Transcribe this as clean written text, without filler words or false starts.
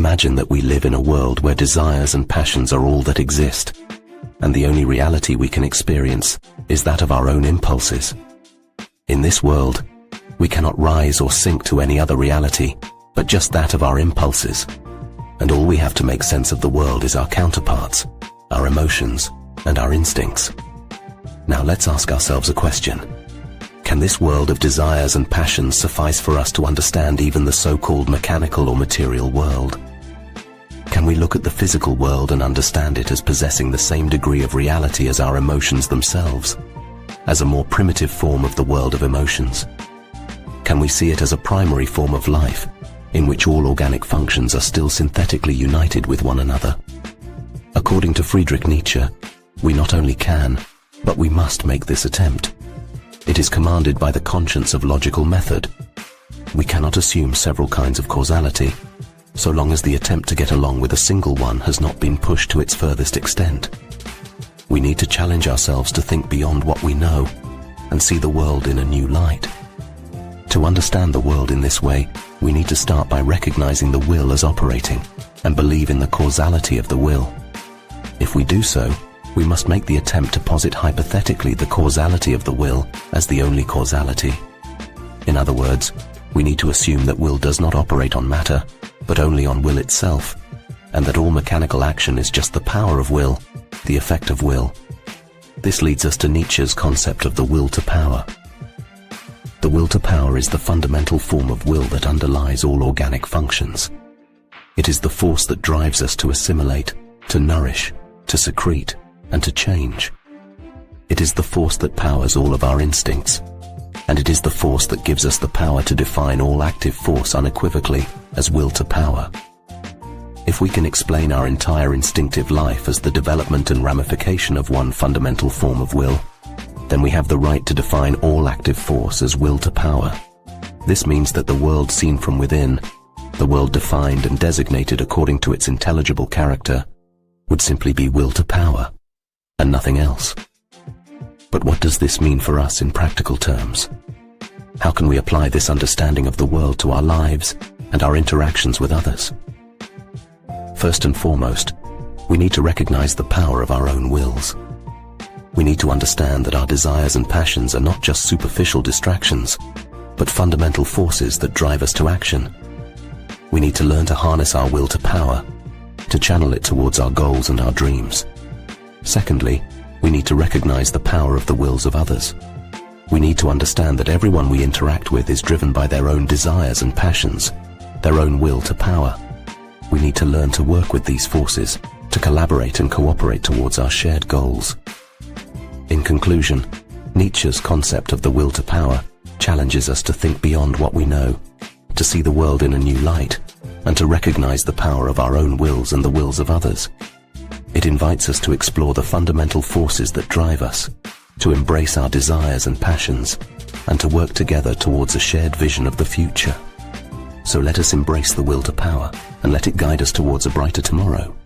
Imagine that we live in a world where desires and passions are all that exist, and the only reality we can experience is that of our own impulses. In this world, we cannot rise or sink to any other reality, but just that of our impulses, and all we have to make sense of the world is our counterparts, our emotions, and our instincts. Now let's ask ourselves a question. Can this world of desires and passions suffice for us to understand even the so-called mechanical or material world? Can we look at the physical world and understand it as possessing the same degree of reality as our emotions themselves, as a more primitive form of the world of emotions? Can we see it as a primary form of life, in which all organic functions are still synthetically united with one another? According to Friedrich Nietzsche, we not only can, but we must make this attempt. It is commanded by the conscience of logical method. We cannot assume several kinds of causality, so long as the attempt to get along with a single one has not been pushed to its furthest extent. We need to challenge ourselves to think beyond what we know and see the world in a new light. To understand the world in this way, we need to start by recognizing the will as operating and believe in the causality of the will. If we do so, we must make the attempt to posit hypothetically the causality of the will as the only causality. In other words, we need to assume that will does not operate on matter, but only on will itself, and that all mechanical action is just the power of will, the effect of will. This leads us to Nietzsche's concept of the will to power. The will to power is the fundamental form of will that underlies all organic functions. It is the force that drives us to assimilate, to nourish, to secrete, and to change. It is the force that powers all of our instincts, and it is the force that gives us the power to define all active force unequivocally as will to power. If we can explain our entire instinctive life as the development and ramification of one fundamental form of will, then we have the right to define all active force as will to power. This means that the world seen from within, the world defined and designated according to its intelligible character, would simply be will to power, and nothing else. But what does this mean for us in practical terms? How can we apply this understanding of the world to our lives and our interactions with others? First and foremost, we need to recognize the power of our own wills. We need to understand that our desires and passions are not just superficial distractions, but fundamental forces that drive us to action. We need to learn to harness our will to power, to channel it towards our goals and our dreams. Secondly, we need to recognize the power of the wills of others. We need to understand that everyone we interact with is driven by their own desires and passions, their own will to power. We need to learn to work with these forces, to collaborate and cooperate towards our shared goals. In conclusion, Nietzsche's concept of the will to power challenges us to think beyond what we know, to see the world in a new light, and to recognize the power of our own wills and the wills of others. It invites us to explore the fundamental forces that drive us, to embrace our desires and passions, and to work together towards a shared vision of the future. So let us embrace the will to power and let it guide us towards a brighter tomorrow.